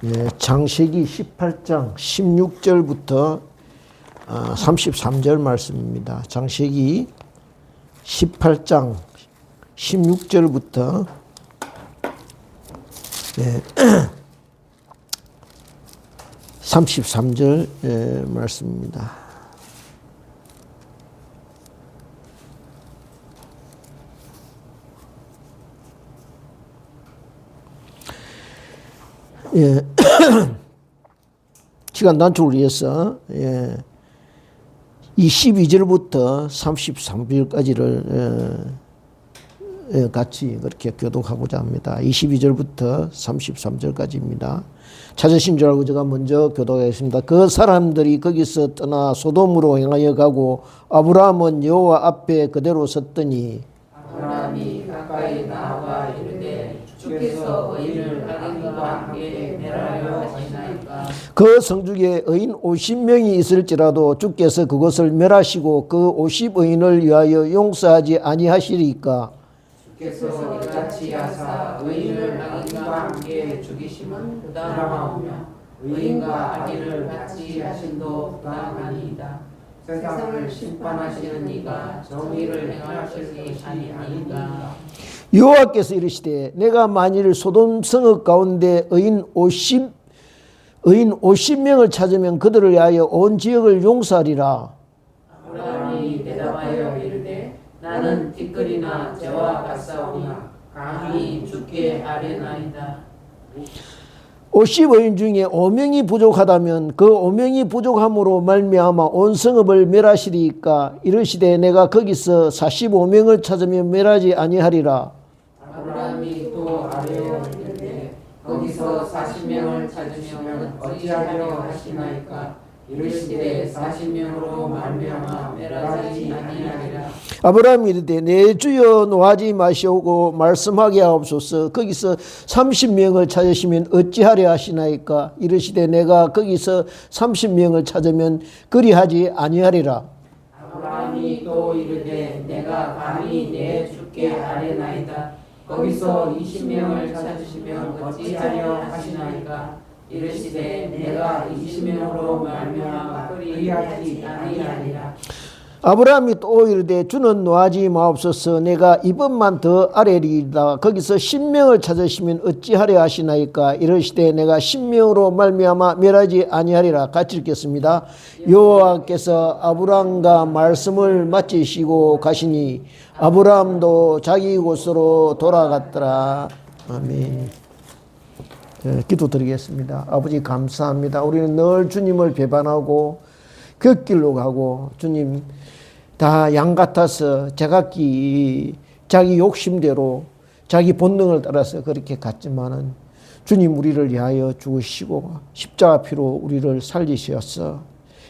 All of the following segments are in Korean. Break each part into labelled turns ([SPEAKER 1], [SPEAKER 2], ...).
[SPEAKER 1] 예, 창세기 18장 16절부터 33절 말씀입니다. 창세기 18장 16절부터 33절 말씀입니다. 예. 시간 단축을 위해서 22절부터 33절까지를 같이 그렇게 교독하고자 합니다. 22절부터 33절까지입니다. 찾으신 줄 알고 제가 먼저 교독하겠습니다. 그 사람들이 거기서 떠나 소돔으로 향하여 가고 아브라함은 여호와 앞에 그대로 섰더니
[SPEAKER 2] 아브라함이 가까이 나와 이르되 주께서 의인을 악인과 함께 멸하려 하시나이까.
[SPEAKER 1] 그 성중에 의인 50명이 있을지라도 주께서 그것을 멸하시고 그 50의인을 위하여 용서하지 아니하시리까.
[SPEAKER 2] 주께서 이같이 하사 의인을 악인과 함께 죽이심은 부당하오며 의인과 악인을 같이 하심도 부당하니이다. 세상을 심판하시는 이가 정의를 행하시니 아니하니까.
[SPEAKER 1] 여호와께서 이르시되 내가 만일 소돔 성읍 가운데 의인 50명을 찾으면 그들을 위하여 온 지역을 용서하리라.
[SPEAKER 2] 아브라함이 대답하여 이르되 나는 티끌이나 재와 같사오나 감히 주께 아뢰나이다.
[SPEAKER 1] 50의인 중에 5명이 부족하다면 그 5명이 부족함으로 말미암아 온 성읍을 멸하시리까. 이르시되 내가 거기서 45명을 찾으면 멸하지 아니하리라.
[SPEAKER 2] 아브라함이 또 아뢰어 이르되 거기서 40명을 찾으시면 어찌하려 하시나이까. 이르시되 40명으로 말미암아 멸하지 아니하리라.
[SPEAKER 1] 아브라함이 이르되 내 주여 노하지 마시오고 말씀하게 하옵소서. 거기서 30명을 찾으시면 어찌하려 하시나이까. 이르시되 내가 거기서 30명을 찾으면 그리하지 아니하리라.
[SPEAKER 2] 아브라함이 또 이르되 내가 감히 내 주께 아뢰나이다. 거기서 20명을 찾으시면 어찌하려 하시나이까. 이르시되 내가 20명으로 말미암아 그리하지 아니하리라.
[SPEAKER 1] 아브라함이 또 이르되 주는 노하지 마옵소서. 내가 이번만 더 아뢰리이다. 거기서 10명을 찾으시면 어찌하려 하시나이까. 이르시되 내가 10명으로 말미암아 멸하지 아니하리라. 같이 읽겠습니다. 여호와께서 아브라함과 말씀을 마치시고 가시니 아브라함도 자기 곳으로 돌아갔더라. 아멘. 기도드리겠습니다. 아버지 감사합니다. 우리는 늘 주님을 배반하고 곁길로 가고 주님 다 양 같아서 제각기 자기 욕심대로 자기 본능을 따라서 그렇게 갔지만은 주님 우리를 위하여 죽으시고 십자가 피로 우리를 살리셔서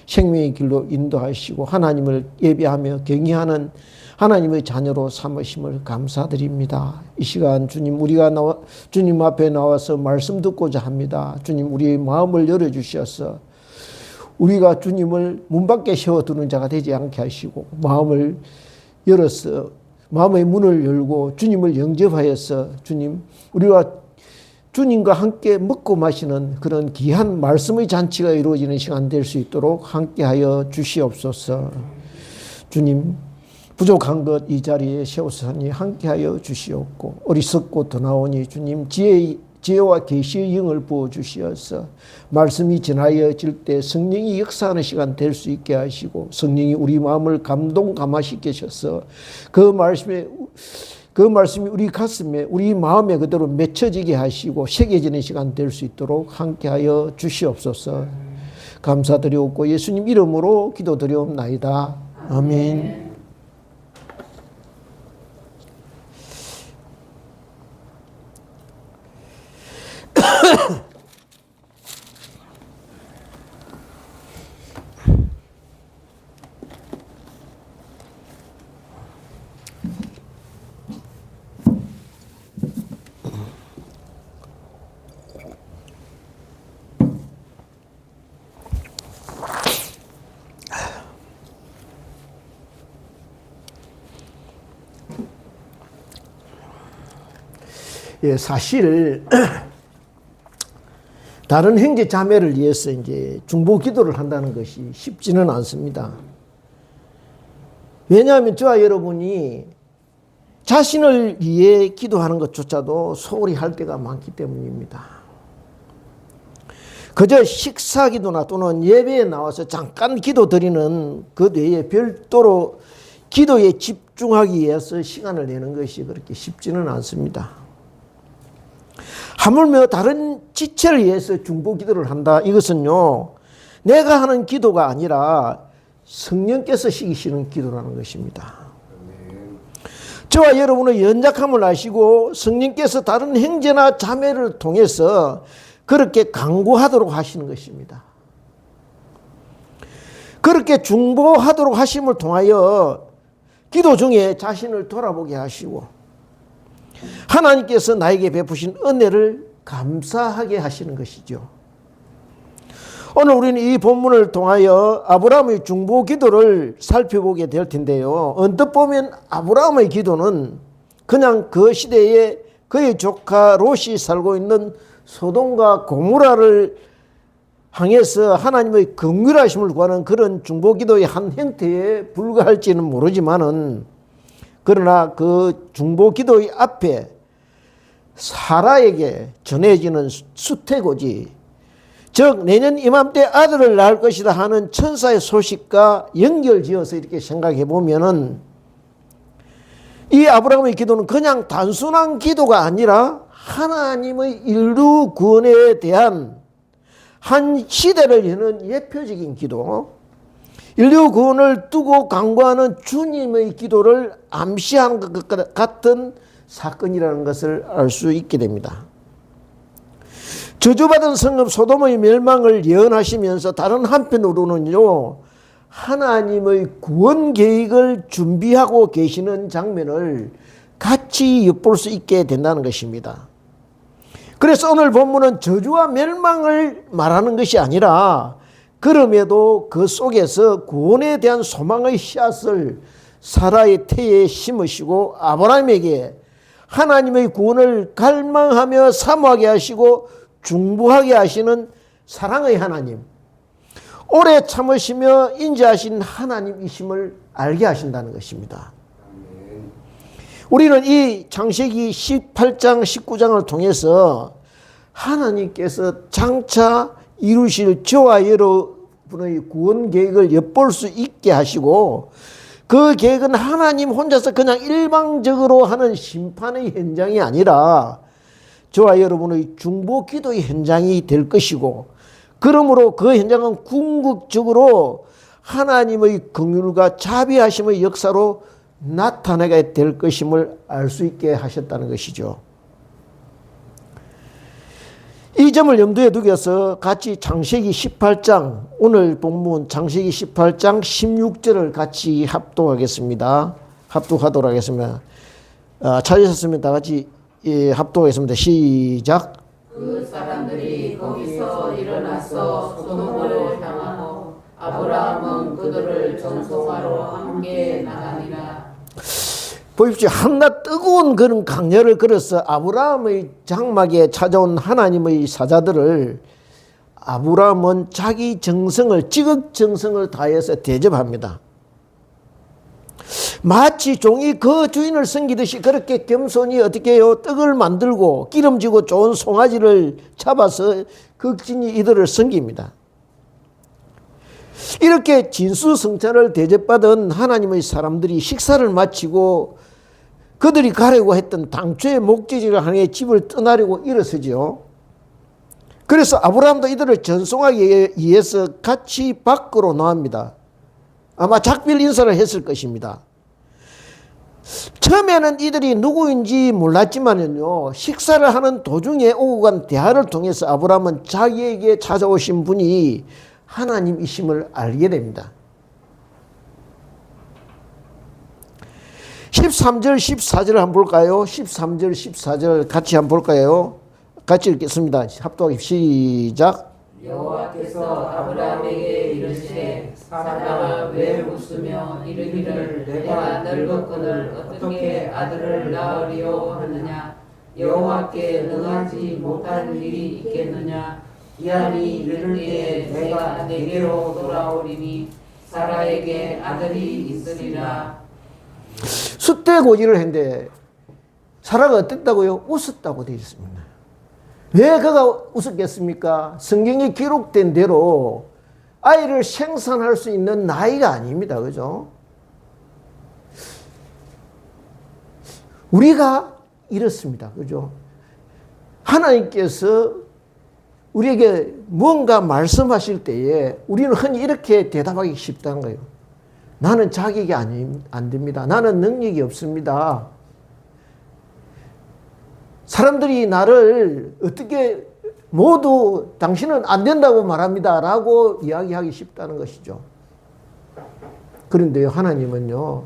[SPEAKER 1] 생명의 길로 인도하시고 하나님을 예배하며 경외하는 하나님의 자녀로 삼으심을 감사드립니다. 이 시간 주님 우리가 주님 앞에 나와서 말씀 듣고자 합니다. 주님 우리의 마음을 열어주셔서 우리가 주님을 문 밖에 세워두는 자가 되지 않게 하시고 마음을 열어서 마음의 문을 열고 주님을 영접하여서 주님 우리가 주님과 함께 먹고 마시는 그런 귀한 말씀의 잔치가 이루어지는 시간 될 수 있도록 함께하여 주시옵소서. 주님 부족한 것 이 자리에 세우사니 함께하여 주시옵고 어리석고 드나오니 주님 지혜와 계시의 영을 부어주시어서 말씀이 전하여질 때 성령이 역사하는 시간 될 수 있게 하시고 성령이 우리 마음을 감화시키셔서 그 말씀이 우리 가슴에 우리 마음에 그대로 맺혀지게 하시고 새겨지는 시간 될 수 있도록 함께하여 주시옵소서. 감사드리옵고 예수님 이름으로 기도드리옵나이다. 아멘. 사실 다른 형제 자매를 위해서 이제 중보 기도를 한다는 것이 쉽지는 않습니다. 왜냐하면 저와 여러분이 자신을 위해 기도하는 것조차도 소홀히 할 때가 많기 때문입니다. 그저 식사 기도나 또는 예배에 나와서 잠깐 기도 드리는 그 외에 별도로 기도에 집중하기 위해서 시간을 내는 것이 그렇게 쉽지는 않습니다. 하물며 다른 지체를 위해서 중보 기도를 한다. 이것은요, 내가 하는 기도가 아니라 성령께서 시키시는 기도라는 것입니다. 저와 여러분의 연약함을 아시고 성령께서 다른 형제나 자매를 통해서 그렇게 강구하도록 하시는 것입니다. 그렇게 중보하도록 하심을 통하여 기도 중에 자신을 돌아보게 하시고 하나님께서 나에게 베푸신 은혜를 감사하게 하시는 것이죠. 오늘 우리는 이 본문을 통하여 아브라함의 중보 기도를 살펴보게 될 텐데요. 언뜻 보면 아브라함의 기도는 그냥 그 시대에 그의 조카 롯이 살고 있는 소돔과 고모라를 향해서 하나님의 긍휼하심을 구하는 그런 중보 기도의 한 형태에 불과할지는 모르지만은, 그러나 그 중보 기도의 앞에 사라에게 전해지는 수태고지, 즉 내년 이맘때 아들을 낳을 것이다 하는 천사의 소식과 연결지어서 이렇게 생각해 보면은 이 아브라함의 기도는 그냥 단순한 기도가 아니라 하나님의 인류 구원에 대한 한 시대를 여는 예표적인 기도, 인류 구원을 두고 강구하는 주님의 기도를 암시하는 것 같은 사건이라는 것을 알 수 있게 됩니다. 저주받은 성읍 소돔의 멸망을 예언하시면서 다른 한편으로는요, 하나님의 구원 계획을 준비하고 계시는 장면을 같이 엿볼 수 있게 된다는 것입니다. 그래서 오늘 본문은 저주와 멸망을 말하는 것이 아니라 그럼에도 그 속에서 구원에 대한 소망의 씨앗을 사라의 태에 심으시고 아브라함에게 하나님의 구원을 갈망하며 사모하게 하시고 중보하게 하시는 사랑의 하나님, 오래 참으시며 인자하신 하나님이심을 알게 하신다는 것입니다. 우리는 이 창세기 18장 19장을 통해서 하나님께서 장차 이루실 저와 여러분의 구원 계획을 엿볼 수 있게 하시고, 그 계획은 하나님 혼자서 그냥 일방적으로 하는 심판의 현장이 아니라 저와 여러분의 중보 기도의 현장이 될 것이고, 그러므로 그 현장은 궁극적으로 하나님의 긍휼과 자비하심의 역사로 나타나게 될 것임을 알 수 있게 하셨다는 것이죠. 이 점을 염두에 두고서 같이 창세기 18장, 오늘 본문 창세기 18장 16절을 같이 합독하겠습니다. 합독하도록 하겠습니다. 찾으셨으면 다 같이 합독하겠습니다. 시작.
[SPEAKER 2] 그 사람들이 거기서 일어나서 소돔으로 향하고 아브라함은 그들을 전송하러 함께 나가니라.
[SPEAKER 1] 보십시오. 한낱 뜨거운 그런 강렬을 걸어서 아브라함의 장막에 찾아온 하나님의 사자들을 아브라함은 자기 정성을, 지극정성을 다해서 대접합니다. 마치 종이 그 주인을 섬기듯이 그렇게 겸손히 어떻게 해요? 떡을 만들고 기름지고 좋은 송아지를 잡아서 극진히 이들을 섬깁니다. 이렇게 진수성찬을 대접받은 하나님의 사람들이 식사를 마치고 그들이 가려고 했던 당초의 목적지를 향해 집을 떠나려고 일어서죠. 그래서 아브라함도 이들을 전송하기 위해서 같이 밖으로 나옵니다. 아마 작별 인사를 했을 것입니다. 처음에는 이들이 누구인지 몰랐지만요, 식사를 하는 도중에 오고 간 대화를 통해서 아브라함은 자기에게 찾아오신 분이 하나님이심을 알게 됩니다. 13절 14절을 한번 볼까요? 13절 14절 같이 한번 볼까요? 같이 읽겠습니다. 합독하기 시작.
[SPEAKER 2] 여호와께서 아브라함에게 이르시되 사라가 왜 웃으며 이르기를 내가 늙었거늘 어떻게 아들을 낳으리요 하느냐. 여호와께 능하지 못할 일이 있겠느냐. 기한이 이를 때에 내가 내게로 돌아오리니 사라에게 아들이 있으리라.
[SPEAKER 1] 숫대고지를 했는데 사라가 어땠다고요? 웃었다고 되어 있습니다. 왜 그가 웃었겠습니까? 성경에 기록된 대로 아이를 생산할 수 있는 나이가 아닙니다. 그죠? 우리가 이렇습니다. 그죠? 하나님께서 우리에게 뭔가 말씀하실 때에 우리는 흔히 이렇게 대답하기 쉽다는 거예요. 나는 자격이 안 됩니다. 나는 능력이 없습니다. 사람들이 나를 어떻게 모두 당신은 안 된다고 말합니다. 라고 이야기하기 쉽다는 것이죠. 그런데요, 하나님은요,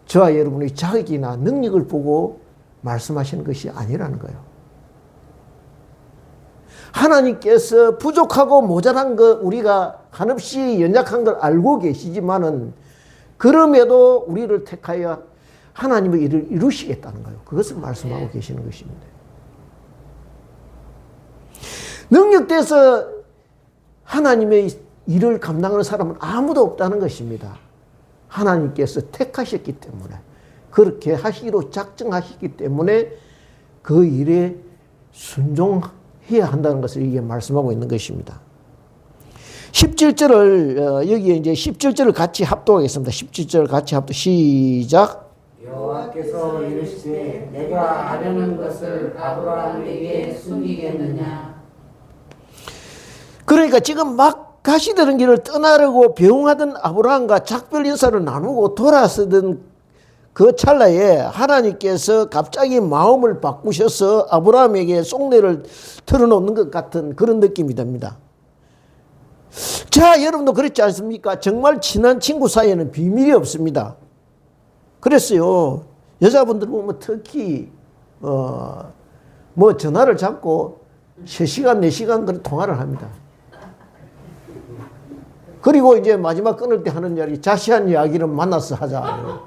[SPEAKER 1] 저와 여러분의 자격이나 능력을 보고 말씀하시는 것이 아니라는 거예요. 하나님께서 부족하고 모자란 것, 우리가 한없이 연약한 걸 알고 계시지만은 그럼에도 우리를 택하여 하나님의 일을 이루시겠다는 거예요. 그것을 말씀하고 계시는 것입니다. 능력돼서 하나님의 일을 감당하는 사람은 아무도 없다는 것입니다. 하나님께서 택하셨기 때문에, 그렇게 하시기로 작정하셨기 때문에 그 일에 순종해야 한다는 것을 이게 말씀하고 있는 것입니다. 17절을 여기에 이제 17절을 같이 합독하겠습니다. 17절 같이 합독 시작.
[SPEAKER 2] 여호와께서 이르시되 내가 아뢰는 것을 아브라함에게 숨기겠느냐.
[SPEAKER 1] 그러니까 지금 막 가시던 길을 떠나려고 배웅하던 아브라함과 작별 인사를 나누고 돌아서던 그 찰나에 하나님께서 갑자기 마음을 바꾸셔서 아브라함에게 속내를 털어놓는 것 같은 그런 느낌이 듭니다. 자, 여러분도 그렇지 않습니까? 정말 친한 친구 사이에는 비밀이 없습니다. 그랬어요. 여자분들 보면 특히 뭐 전화를 잡고 3시간, 4시간 그런 통화를 합니다. 그리고 이제 마지막 끊을 때 하는 이야기, 자세한 이야기는 만나서 하자.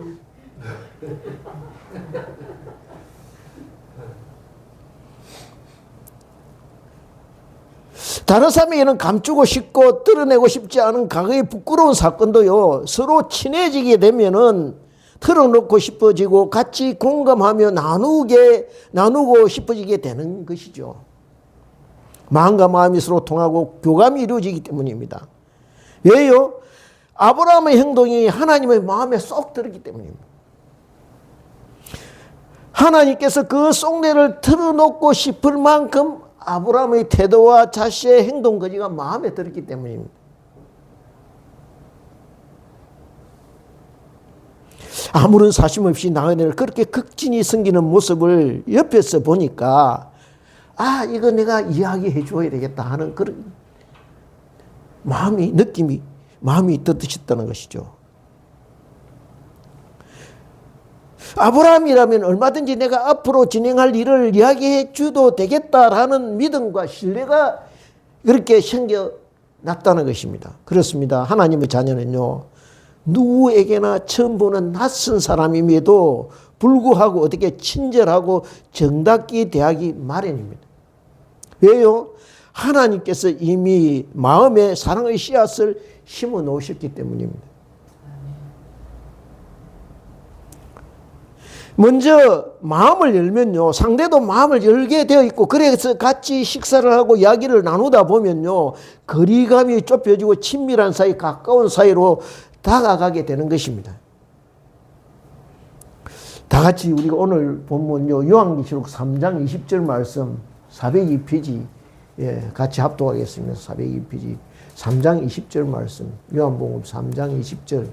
[SPEAKER 1] 다른 사람에게는 감추고 싶고 드러내고 싶지 않은 과거의 부끄러운 사건도요, 서로 친해지게 되면은 털어놓고 싶어지고 같이 공감하며 나누고 싶어지게 되는 것이죠. 마음과 마음이 서로 통하고 교감이 이루어지기 때문입니다. 왜요? 아브라함의 행동이 하나님의 마음에 쏙 들었기 때문입니다. 하나님께서 그 속내를 털어놓고 싶을 만큼 아브라함의 태도와 자신의 행동 거지가 마음에 들었기 때문입니다. 아무런 사심 없이 나그네를 그렇게 극진히 섬기는 모습을 옆에서 보니까 아, 이거 내가 이야기해 줘야 되겠다 하는 그런 마음이 떠드셨다는 것이죠. 아브라함이라면 얼마든지 내가 앞으로 진행할 일을 이야기해 줘도 되겠다라는 믿음과 신뢰가 그렇게 생겨났다는 것입니다. 그렇습니다. 하나님의 자녀는요, 누구에게나 처음 보는 낯선 사람임에도 불구하고 어떻게 친절하고 정답게 대하기 마련입니다. 왜요? 하나님께서 이미 마음에 사랑의 씨앗을 심어 놓으셨기 때문입니다. 먼저 마음을 열면요, 상대도 마음을 열게 되어 있고, 그래서 같이 식사를 하고 이야기를 나누다 보면요, 거리감이 좁혀지고 친밀한 사이, 가까운 사이로 다가가게 되는 것입니다. 다 같이 우리가 오늘 본문요, 요한계시록 3장 20절 말씀 402페이지 같이 합독하겠습니다. 402페이지 3장 20절 말씀, 요한복음 3장 20절,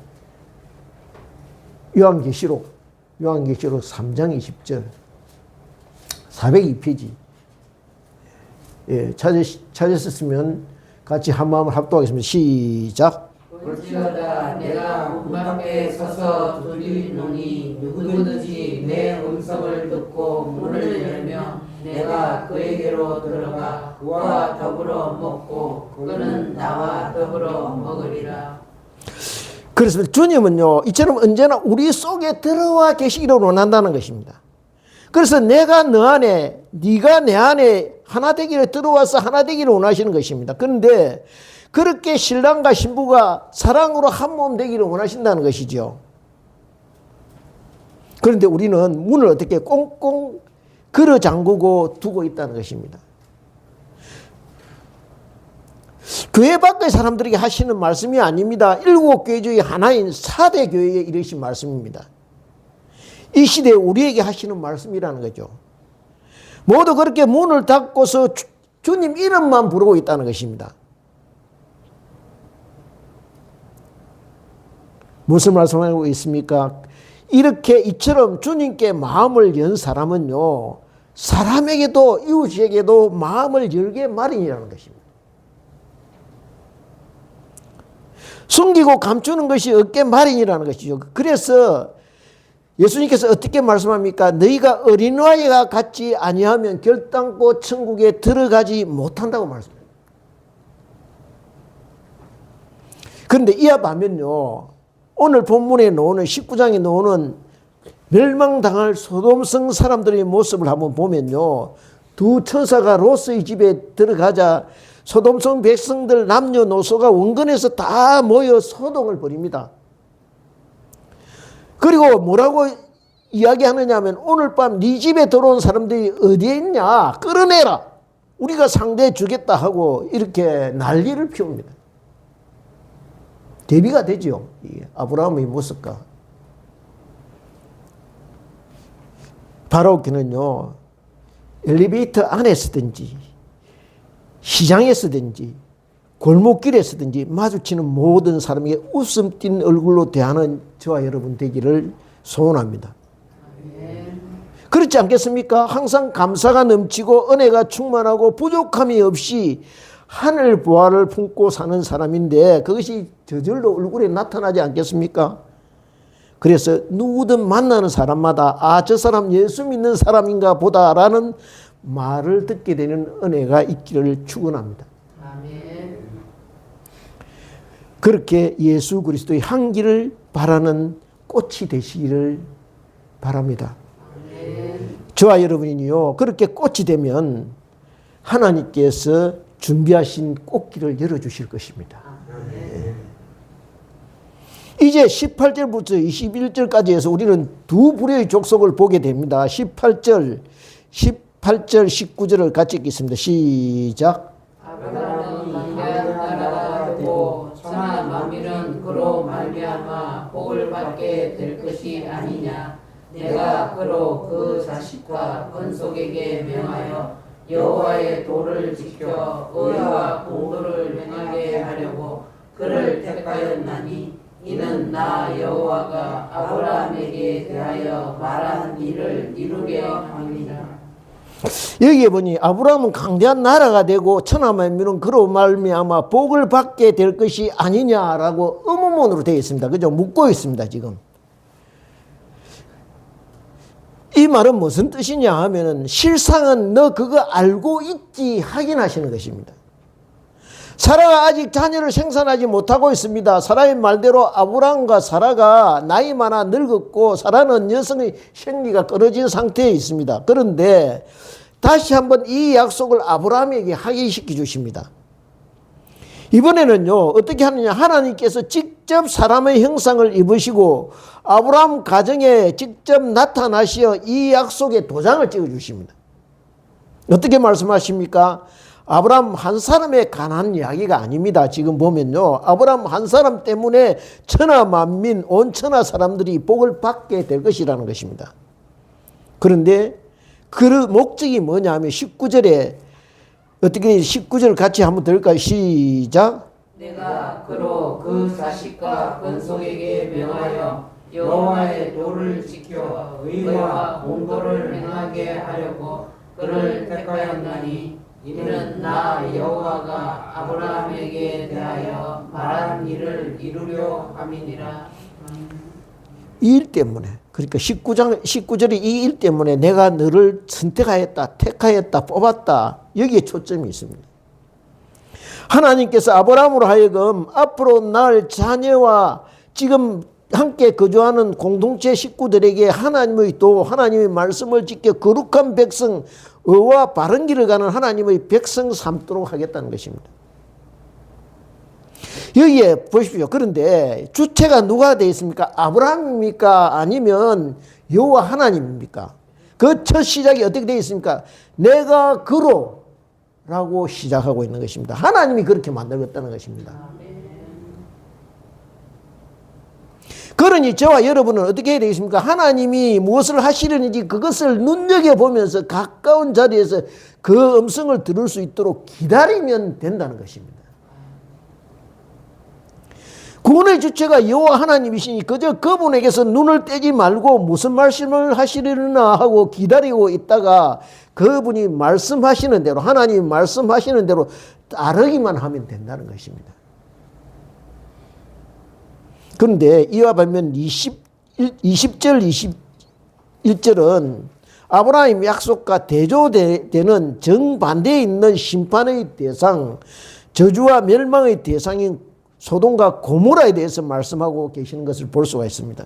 [SPEAKER 1] 요한계시록 3장 20절 402페이지 찾으셨으면 같이 한 마음을 합독하겠습니다. 시작.
[SPEAKER 2] 볼지어다 내가 문 밖에 서서 두드리노니 누구든지 내 음성을 듣고 문을 열면 내가 그에게로 들어가 그와 더불어 먹고 그는 나와 더불어 먹으리라.
[SPEAKER 1] 그렇습니다. 주님은요, 이처럼 언제나 우리 속에 들어와 계시기를 원한다는 것입니다. 그래서 내가 너 안에, 네가 내 안에 하나 되기를 들어와서 하나 되기를 원하시는 것입니다. 그런데 그렇게 신랑과 신부가 사랑으로 한 몸 되기를 원하신다는 것이죠. 그런데 우리는 문을 어떻게 꽁꽁 걸어 잠그고 두고 있다는 것입니다. 교회 밖의 사람들에게 하시는 말씀이 아닙니다. 일곱 교회 중에 하나인 4대 교회에 이르신 말씀입니다. 이 시대에 우리에게 하시는 말씀이라는 거죠. 모두 그렇게 문을 닫고서 주님 이름만 부르고 있다는 것입니다. 무슨 말씀하고 있습니까? 이렇게 이처럼 주님께 마음을 연 사람은요, 사람에게도 이웃에게도 마음을 열게 마련이라는 것입니다. 숨기고 감추는 것이 없게 마련이라는 것이죠. 그래서 예수님께서 어떻게 말씀합니까? 너희가 어린아이가 같지 아니하면 결단코 천국에 들어가지 못한다고 말씀합니다. 그런데 이합하면요, 오늘 본문에 나오는 19장에 나오는 멸망당할 소돔성 사람들의 모습을 한번 보면요, 두 천사가 롯의 집에 들어가자 소돔성 백성들 남녀노소가 원근에서 다 모여 소동을 벌입니다. 그리고 뭐라고 이야기하느냐 하면 오늘 밤 네 집에 들어온 사람들이 어디에 있냐, 끌어내라, 우리가 상대해 주겠다 하고 이렇게 난리를 피웁니다. 대비가 되죠, 아브라함의 모습과. 바로 그는요, 엘리베이터 안에 서든지 시장에 서든지 골목길에 서든지 마주치는 모든 사람에게 웃음 띤 얼굴로 대하는 저와 여러분 되기를 소원합니다. 그렇지 않겠습니까? 항상 감사가 넘치고 은혜가 충만하고 부족함이 없이 하늘 보화를 품고 사는 사람인데 그것이 저절로 얼굴에 나타나지 않겠습니까? 그래서 누구든 만나는 사람마다 아, 저 사람 예수 믿는 사람인가 보다라는 말을 듣게 되는 은혜가 있기를 축원합니다.
[SPEAKER 2] 아멘.
[SPEAKER 1] 그렇게 예수 그리스도의 향기를 바라는 꽃이 되시기를 바랍니다.
[SPEAKER 2] 아멘.
[SPEAKER 1] 저와 여러분이요, 그렇게 꽃이 되면 하나님께서 준비하신 꽃길을 열어주실 것입니다.
[SPEAKER 2] 아멘.
[SPEAKER 1] 이제 18절부터 21절까지 해서 우리는 두 부류의 족속을 보게 됩니다. 18절, 19절을 같이 읽겠습니다. 시작.
[SPEAKER 2] 아브라함은 광야한 나라가 되고 천하 만민은 그로 말미암아 복을 받게 될 것이 아니냐. 내가 그로 그 자식과 건속에게 명하여 여호와의 도를 지켜 의와 공도를 행하게 하려고 그를 택하였나니 이는 나 여호와가 아브라함에게 대하여 말한 일을 이루려 함이라.
[SPEAKER 1] 여기에 보니 아브라함은 강대한 나라가 되고 천하 만민은 그로 말미암아 복을 받게 될 것이 아니냐라고 의문문으로 되어 있습니다. 그죠? 묻고 있습니다, 지금. 이 말은 무슨 뜻이냐 하면은 실상은 너 그거 알고 있지 확인하시는 것입니다. 사라가 아직 자녀를 생산하지 못하고 있습니다. 사라의 말대로 아브라함과 사라가 나이 많아 늙었고 사라는 여성의 생리가 끊어진 상태에 있습니다. 그런데 다시 한번 이 약속을 아브라함에게 확인시켜 주십니다. 이번에는요, 어떻게 하느냐, 하나님께서 직접 사람의 형상을 입으시고 아브라함 가정에 직접 나타나시어 이 약속에 도장을 찍어 주십니다. 어떻게 말씀하십니까? 아브라함 한 사람에 관한 이야기가 아닙니다. 지금 보면요, 아브라함 한 사람 때문에 천하 만민 온 천하 사람들이 복을 받게 될 것이라는 것입니다. 그런데 그 목적이 뭐냐 하면 19절에 어떻게 19절 같이 한번 들을까요? 시작.
[SPEAKER 2] 내가 그로 그 자식과 건속에게 명하여 여호와의 도를 지켜 의와 공도를 행하게 하려고 그를 택하였나니 이는 나 여호와가 아브라함에게 대하여 말한 일을 이루려 함이니라.
[SPEAKER 1] 이 일 때문에, 그러니까 19절이 이 일 때문에 내가 너를 선택하였다, 택하였다, 뽑았다, 여기에 초점이 있습니다. 하나님께서 아브라함으로 하여금 앞으로 날 자녀와 지금 함께 거주하는 공동체 식구들에게 하나님의 도, 하나님의 말씀을 지켜 거룩한 백성, 의와 바른 길을 가는 하나님의 백성 삼도록 하겠다는 것입니다. 여기에 보십시오. 그런데 주체가 누가 되어 있습니까? 아브라함입니까? 아니면 여호와 하나님입니까? 그 첫 시작이 어떻게 되어 있습니까? 내가 그로 라고 시작하고 있는 것입니다. 하나님이 그렇게 만들었다는 것입니다. 그러니 저와 여러분은 어떻게 해야 되겠습니까? 하나님이 무엇을 하시려는지 그것을 눈여겨보면서 가까운 자리에서 그 음성을 들을 수 있도록 기다리면 된다는 것입니다. 구원의 주체가 여호와 하나님이시니 그저 그분에게서 눈을 떼지 말고 무슨 말씀을 하시려나 하고 기다리고 있다가 그분이 말씀하시는 대로, 하나님이 말씀하시는 대로 따르기만 하면 된다는 것입니다. 그런데 이와 반면 20절 21절은 아브라함 약속과 대조되는 정반대에 있는 심판의 대상, 저주와 멸망의 대상인 소돔과 고모라에 대해서 말씀하고 계시는 것을 볼 수가 있습니다.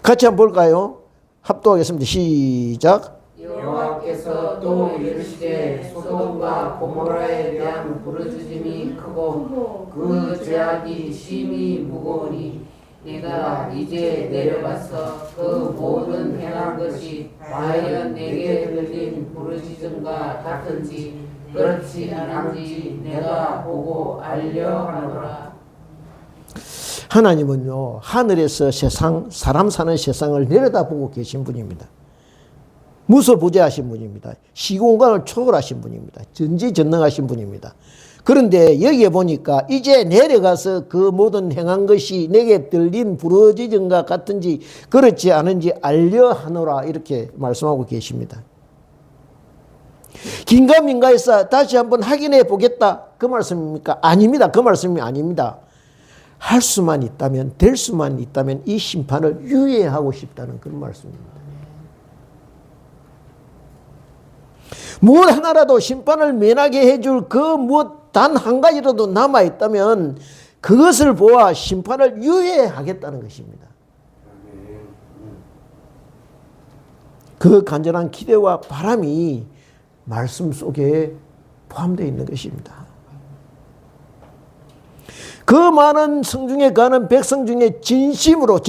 [SPEAKER 1] 같이 한번 볼까요? 합독하겠습니다. 시작.
[SPEAKER 2] 여호와께서 또 이르시되 소돔과 고모라에 대한 부르짖음이 크고 그 죄악이 심히 무거우니 내가 이제 내려가서 그 모든 행한 것이 과연 내게 들린 부르짖음과 같은지 그렇지 않은지 내가 보고 알려 하노라.
[SPEAKER 1] 하나님은요, 하늘에서 세상, 사람 사는 세상을 내려다보고 계신 분입니다. 무소부재하신 분입니다. 시공간을 초월하신 분입니다. 전지전능하신 분입니다. 그런데 여기에 보니까 이제 내려가서 그 모든 행한 것이 내게 들린 부르짖음과 같은지 그렇지 않은지 알려 하노라 이렇게 말씀하고 계십니다. 긴가민가해서 다시 한번 확인해 보겠다 그 말씀입니까? 아닙니다. 그 말씀이 아닙니다. 할 수만 있다면, 될 수만 있다면 이 심판을 유예하고 싶다는 그런 말씀입니다. 무엇 하나라도 심판을 면하게 해줄 그 무엇 단 한 가지라도 남아있다면 그것을 보아 심판을 유예하겠다는 것입니다. 그 간절한 기대와 바람이 말씀 속에 포함되어 있는 것입니다. 그 많은 성중에 가는 백성 중에 전심으로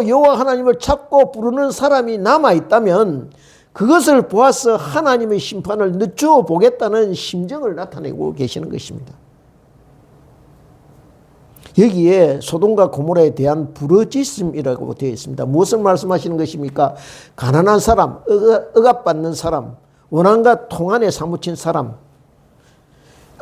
[SPEAKER 1] 여호와 하나님을 찾고 부르는 사람이 남아있다면 그것을 보아서 하나님의 심판을 늦추어 보겠다는 심정을 나타내고 계시는 것입니다. 여기에 소돔과 고모라에 대한 부르짖음이라고 되어 있습니다. 무엇을 말씀하시는 것입니까? 가난한 사람, 억압받는 사람, 원한과 통한에 사무친 사람,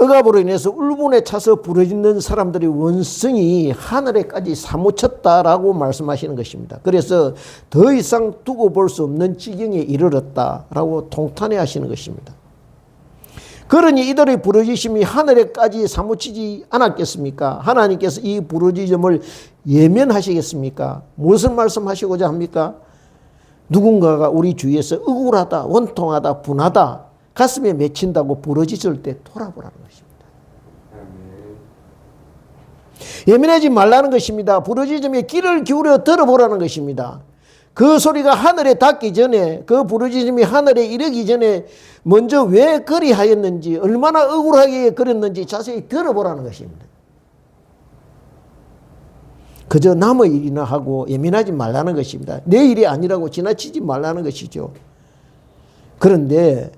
[SPEAKER 1] 억압으로 인해서 울분에 차서 부르짖는 사람들의 원성이 하늘에까지 사무쳤다라고 말씀하시는 것입니다. 그래서 더 이상 두고 볼 수 없는 지경에 이르렀다라고 통탄해 하시는 것입니다. 그러니 이들의 부르짖음이 하늘에까지 사무치지 않았겠습니까? 하나님께서 이 부르짖음을 예면하시겠습니까? 무엇을 말씀하시고자 합니까? 누군가가 우리 주위에서 억울하다, 원통하다, 분하다, 가슴에 맺힌다고 부르짖을 때 돌아보라는 것입니다. 예민하지 말라는 것입니다. 부르짖음에 귀를 기울여 들어보라는 것입니다. 그 소리가 하늘에 닿기 전에, 그 부르짖음이 하늘에 이르기 전에 먼저 왜 그리하였는지, 얼마나 억울하게 그렸는지 자세히 들어보라는 것입니다. 그저 남의 일이나 하고 예민하지 말라는 것입니다. 내 일이 아니라고 지나치지 말라는 것이죠. 그런데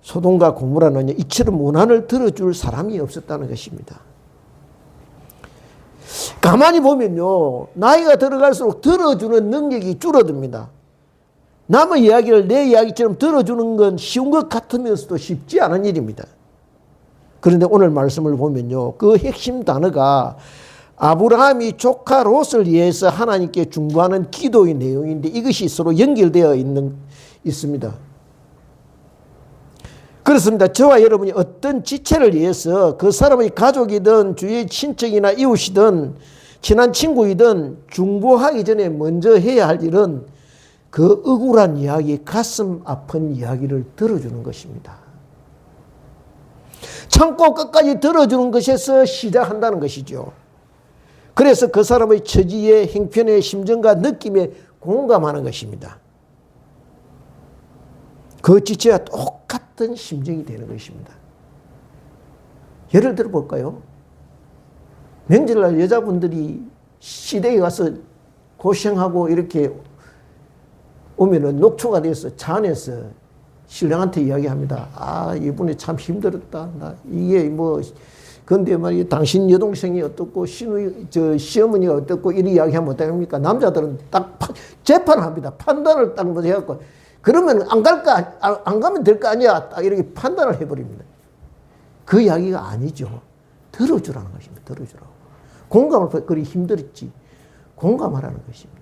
[SPEAKER 1] 소돔과 고모라는 이처럼 원한을 들어줄 사람이 없었다는 것입니다. 가만히 보면요, 나이가 들어갈수록 들어주는 능력이 줄어듭니다. 남의 이야기를 내 이야기처럼 들어주는 건 쉬운 것 같으면서도 쉽지 않은 일입니다. 그런데 오늘 말씀을 보면요, 그 핵심 단어가 아브라함이 조카 롯을 위해서 하나님께 중보하는 기도의 내용인데 이것이 서로 연결되어 있습니다. 그렇습니다. 저와 여러분이 어떤 지체를 위해서 그 사람의 가족이든 주위의 친척이나 이웃이든 친한 친구이든 중보하기 전에 먼저 해야 할 일은 그 억울한 이야기, 가슴 아픈 이야기를 들어주는 것입니다. 참고 끝까지 들어주는 것에서 시작한다는 것이죠. 그래서 그 사람의 처지에 형편의 심정과 느낌에 공감하는 것입니다. 그 지체와 똑같은 심정이 되는 것입니다. 예를 들어 볼까요? 명절날 여자분들이 시댁에 가서 고생하고 이렇게 오면은 녹초가 돼서 차 안에서 신랑한테 이야기합니다. 아, 이번에 참 힘들었다. 나 이게 뭐 근데 말이야 당신 여동생이 어떻고 시어머니가 어떻고 이런 이야기하면 어떡합니까? 남자들은 딱 재판합니다. 판단을 딱 먼저 해갖고 그러면 안 갈까 안 가면 될 거 아니야. 딱 이렇게 판단을 해버립니다. 그 이야기가 아니죠. 들어주라는 것입니다. 들어주라고. 공감을 그리 힘들었지. 공감하라는 것입니다.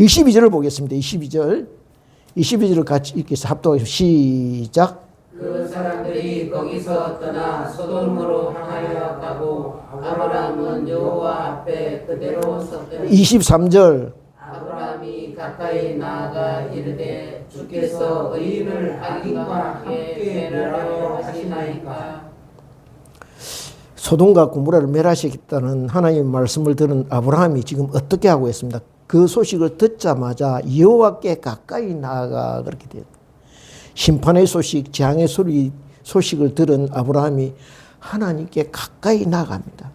[SPEAKER 1] 22절을 보겠습니다. 22절을 같이 읽겠습니다. 합독해서 시작.
[SPEAKER 2] 그 사람들이 거기서 떠나 소돔으로 향하여 가고 아브라함은 여호와 앞에 그대로 섰더니
[SPEAKER 1] 23절.
[SPEAKER 2] 아브라함이 가까이 나아가 이르되 주께서 의인을 악인과 함께 멸하려 하시나이까.
[SPEAKER 1] 소돔과 고모라를 멸하시겠다는 하나님의 말씀을 들은 아브라함이 지금 어떻게 하고 있습니다. 그 소식을 듣자마자 여호와께 가까이 나아가 그렇게 돼요. 심판의 소식, 재앙의 소식을 들은 아브라함이 하나님께 가까이 나아갑니다.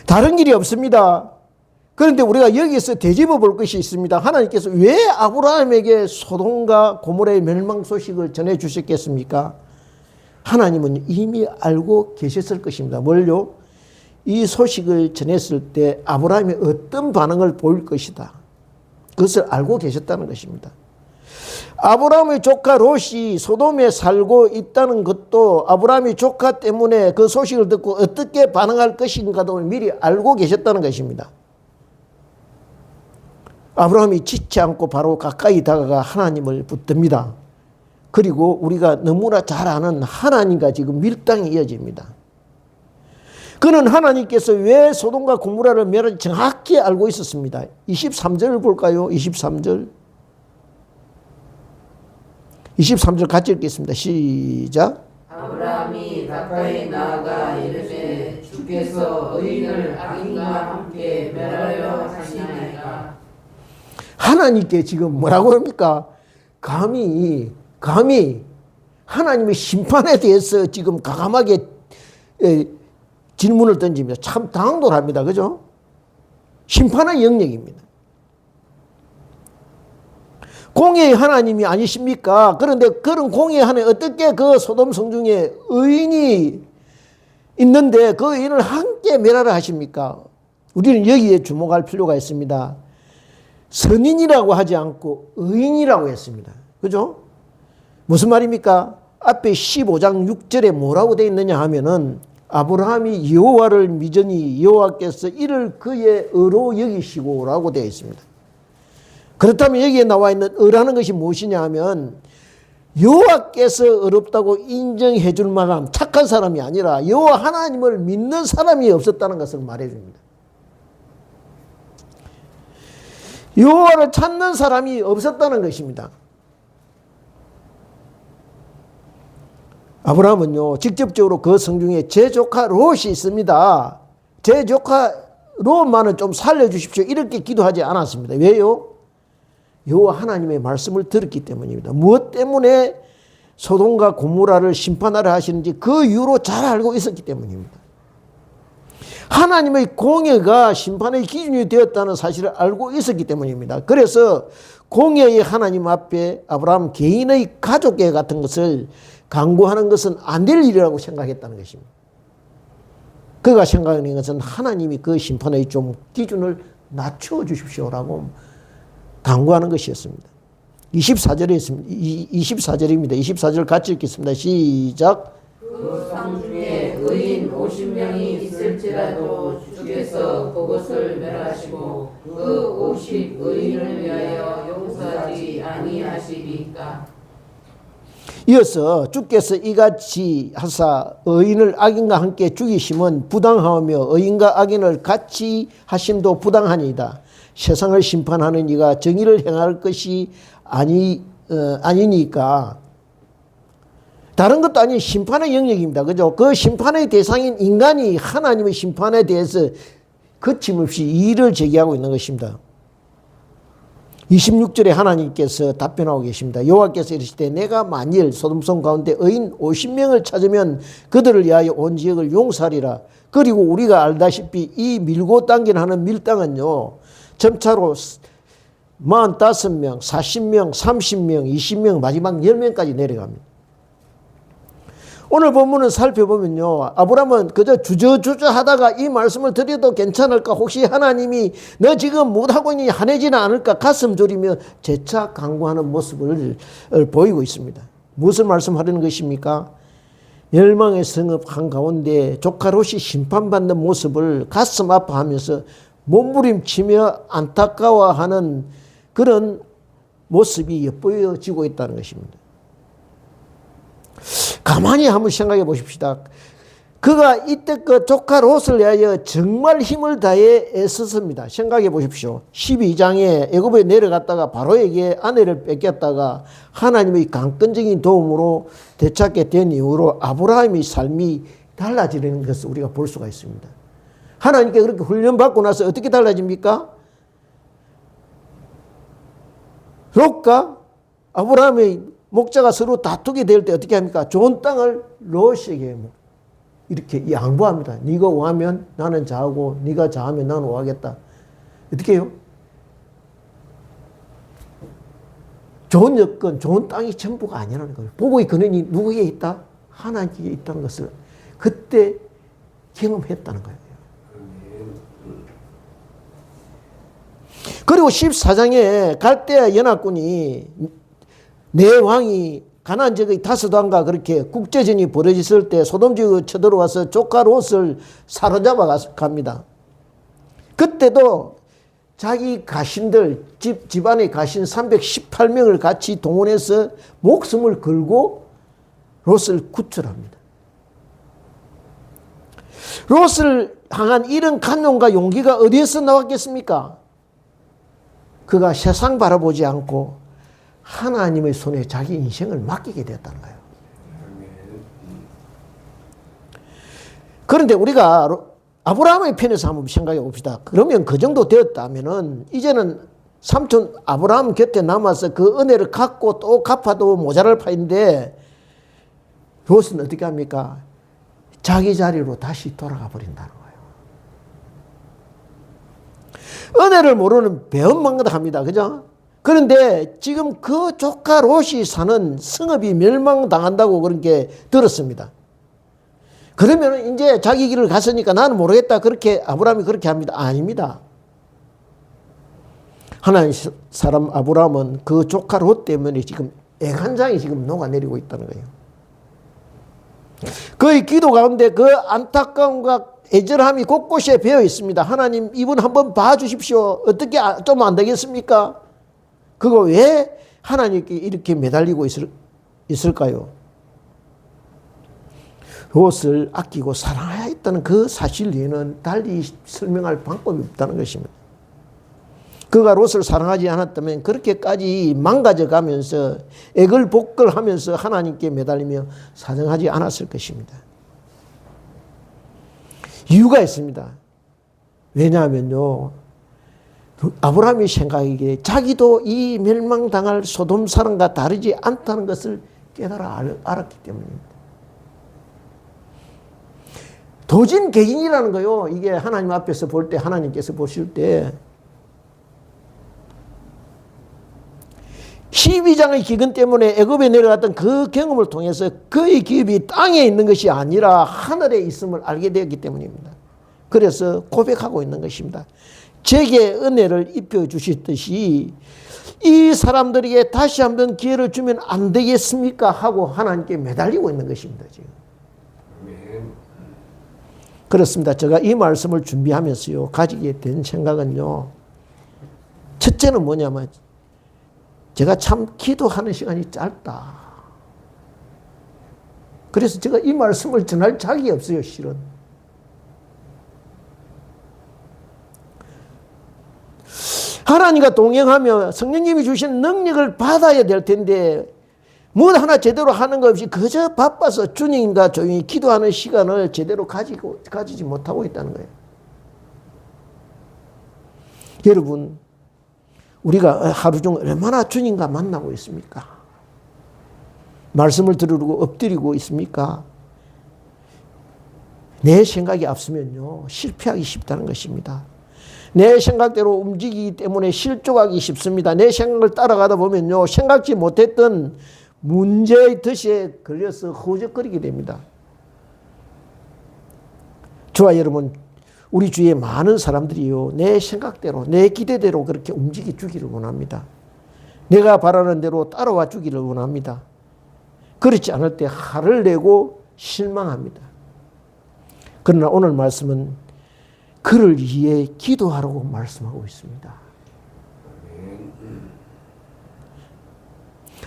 [SPEAKER 1] 다른 길이 없습니다. 그런데 우리가 여기서 되짚어 볼 것이 있습니다. 하나님께서 왜 아브라함에게 소돔과 고모라의 멸망 소식을 전해 주셨겠습니까? 하나님은 이미 알고 계셨을 것입니다. 뭘요? 이 소식을 전했을 때 아브라함이 어떤 반응을 보일 것이다. 그것을 알고 계셨다는 것입니다. 아브라함의 조카 롯이 소돔에 살고 있다는 것도 아브라함의 조카 때문에 그 소식을 듣고 어떻게 반응할 것인가도 미리 알고 계셨다는 것입니다. 아브라함이 지치 않고 바로 가까이 다가가 하나님을 붙듭니다. 그리고 우리가 너무나 잘 아는 하나님과 지금 밀당이 이어집니다. 그는 하나님께서 왜 소돔과 고모라를 멸하는지 정확히 알고 있었습니다. 23절을 볼까요? 23절 같이 읽겠습니다. 시작.
[SPEAKER 2] 아브라함이 가까이 나아가 이르되 주께서 의인을 악인과 함께 멸하려 하시나이까.
[SPEAKER 1] 하나님께 지금 뭐라고 합니까? 감히 하나님의 심판에 대해서 지금 가감하게 질문을 던집니다. 참 당돌합니다. 그죠? 심판의 영역입니다. 공의의 하나님이 아니십니까? 그런데 그런 공의의 하나님 어떻게 그 소돔 성중에 의인이 있는데 그 의인을 함께 멸하라 하십니까? 우리는 여기에 주목할 필요가 있습니다. 선인이라고 하지 않고 의인이라고 했습니다. 그죠? 무슨 말입니까? 앞에 15장 6절에 뭐라고 되어 있느냐 하면은 아브라함이 여호와를 믿으니 여호와께서 이를 그의 의로 여기시고 라고 되어 있습니다. 그렇다면 여기에 나와 있는 의라는 것이 무엇이냐 하면 여호와께서 의롭다고 인정해 줄 만한 착한 사람이 아니라 여호와 하나님을 믿는 사람이 없었다는 것을 말해 줍니다. 여호와를 찾는 사람이 없었다는 것입니다. 아브라함은요, 직접적으로 그 성중에 제 조카 롯이 있습니다. 제 조카 롯만은 좀 살려주십시오. 이렇게 기도하지 않았습니다. 왜요? 여호와 하나님의 말씀을 들었기 때문입니다. 무엇 때문에 소돔과 고모라를 심판하라 하시는지 그 이유로 잘 알고 있었기 때문입니다. 하나님의 공의가 심판의 기준이 되었다는 사실을 알고 있었기 때문입니다. 그래서 공의의 하나님 앞에 아브라함 개인의 가족계 같은 것을 강구하는 것은 안 될 일이라고 생각했다는 것입니다. 그가 생각하는 것은 하나님이 그 심판의 좀 기준을 낮춰 주십시오라고 강구하는 것이었습니다. 24절입니다. 24절 같이 읽겠습니다. 시작.
[SPEAKER 2] 그 성중에 의인 50명이 있을지라도 주께서 그것을 멸하시고 그 50 의인을 위하여 용서하지 아니하시리까.
[SPEAKER 1] 이어서 주께서 이같이 하사 의인을 악인과 함께 죽이심은 부당하며 의인과 악인을 같이 하심도 부당하니이다. 세상을 심판하는 이가 정의를 행할 것이 아니니까. 다른 것도 아닌 심판의 영역입니다. 그죠? 그 심판의 대상인 인간이 하나님의 심판에 대해서 거침없이 이의를 제기하고 있는 것입니다. 26절에 하나님께서 답변하고 계십니다. 여호와께서 이르시되 내가 만일 소돔성 가운데 의인 50명을 찾으면 그들을 위하여 온 지역을 용서하리라. 그리고 우리가 알다시피 이 밀고 당기는 하는 밀당은요, 점차로 45명, 40명, 30명, 20명, 마지막 10명까지 내려갑니다. 오늘 본문을 살펴보면요, 아브라함은 그저 주저주저 하다가 이 말씀을 드려도 괜찮을까? 혹시 하나님이 너 지금 못하고 있니? 화내지는 않을까? 가슴 졸이며 재차 강구하는 모습을 보이고 있습니다. 무엇을 말씀하려는 것입니까? 멸망의 성읍 한가운데 조카 롯이 심판받는 모습을 가슴 아파하면서 몸부림치며 안타까워하는 그런 모습이 엿보여지고 있다는 것입니다. 가만히 한번 생각해 보십시다. 그가 이때 그 조카 롯을 위하여 정말 힘을 다해 애썼습니다. 생각해 보십시오. 12장에 애굽에 내려갔다가 바로에게 아내를 뺏겼다가 하나님의 강권적인 도움으로 되찾게 된 이후로 아브라함의 삶이 달라지는 것을 우리가 볼 수가 있습니다. 하나님께 그렇게 훈련받고 나서 어떻게 달라집니까? 롯과 아브라함의 목자가 서로 다투게 될 때 어떻게 합니까? 좋은 땅을 롯에게 이렇게 양보합니다. 네가 오하면 나는 자하고 네가 자하면 나는 오하겠다. 어떻게 해요? 좋은 여건, 좋은 땅이 전부가 아니라는 거예요. 복의 근원이 누구에게 있다? 하나님께 있다는 것을 그때 경험했다는 거예요. 그리고 14장에 갈대아 연합군이 네 왕이 가나안 지역의 다섯 왕과 그렇게 국제전이 벌어졌을 때 소돔 지역에 쳐들어와서 조카 롯을 사로잡아 갑니다. 그때도 자기 가신들 집안의 가신 318명을 같이 동원해서 목숨을 걸고 롯을 구출합니다. 롯을 향한 이런 간용과 용기가 어디에서 나왔겠습니까? 그가 세상 바라보지 않고 하나님의 손에 자기 인생을 맡기게 되었다는 거예요. 그런데 우리가 아브라함의 편에서 한번 생각해 봅시다. 그러면 그 정도 되었다면은 이제는 삼촌 아브라함 곁에 남아서 그 은혜를 갚고 또 갚아도 모자랄 판인데 롯은 어떻게 합니까? 자기 자리로 다시 돌아가 버린다는 거예요. 은혜를 모르는 배은망덕합니다. 그죠? 그런데 지금 그 조카 롯이 사는 성읍이 멸망당한다고 그렇게 들었습니다. 그러면 이제 자기 길을 갔으니까 나는 모르겠다. 그렇게 아브라함이 그렇게 합니다. 아닙니다. 하나님 사람 아브라함은 그 조카 롯 때문에 지금 애간장이 지금 녹아내리고 있다는 거예요. 그의 기도 가운데 그 안타까움과 애절함이 곳곳에 배어 있습니다. 하나님 이분 한번 봐주십시오. 어떻게 좀 안 되겠습니까? 그거 왜 하나님께 이렇게 매달리고 있을까요? 롯을 아끼고 사랑해야 했다는 그 사실 외에는 달리 설명할 방법이 없다는 것입니다. 그가 롯을 사랑하지 않았다면 그렇게까지 망가져 가면서 애걸복걸하면서 하나님께 매달리며 사정하지 않았을 것입니다. 이유가 있습니다. 왜냐하면요, 아브라함이 생각하기에 자기도 이 멸망당할 소돔 사람과 다르지 않다는 것을 깨달아 알았기 때문입니다. 도진개인이라는 거요. 이게 하나님 앞에서 볼 때, 하나님께서 보실 때 12장의 기근 때문에 애굽에 내려갔던 그 경험을 통해서 그의 기업이 땅에 있는 것이 아니라 하늘에 있음을 알게 되었기 때문입니다. 그래서 고백하고 있는 것입니다. 제게 은혜를 입혀주셨듯이 이 사람들에게 다시 한번 기회를 주면 안 되겠습니까? 하고 하나님께 매달리고 있는 것입니다. 지금. 그렇습니다. 제가 이 말씀을 준비하면서요, 가지게 된 생각은요, 첫째는 뭐냐면 제가 참 기도하는 시간이 짧다. 그래서 제가 이 말씀을 전할 자격이 없어요, 실은. 하나님과 동행하며 성령님이 주신 능력을 받아야 될 텐데 뭐 하나 제대로 하는 것 없이 그저 바빠서 주님과 조용히 기도하는 시간을 제대로 가지지 못하고 있다는 거예요. 여러분, 우리가 하루 종일 얼마나 주님과 만나고 있습니까? 말씀을 들으려고 엎드리고 있습니까? 내 생각이 앞서면요, 실패하기 쉽다는 것입니다. 내 생각대로 움직이기 때문에 실족하기 쉽습니다. 내 생각을 따라가다 보면요, 생각지 못했던 문제의 덫에 걸려서 허우적거리게 됩니다. 저와 여러분, 우리 주위에 많은 사람들이요, 내 생각대로, 내 기대대로 그렇게 움직여 주기를 원합니다. 내가 바라는 대로 따라와 주기를 원합니다. 그렇지 않을 때 화를 내고 실망합니다. 그러나 오늘 말씀은 그를 위해 기도하라고 말씀하고 있습니다.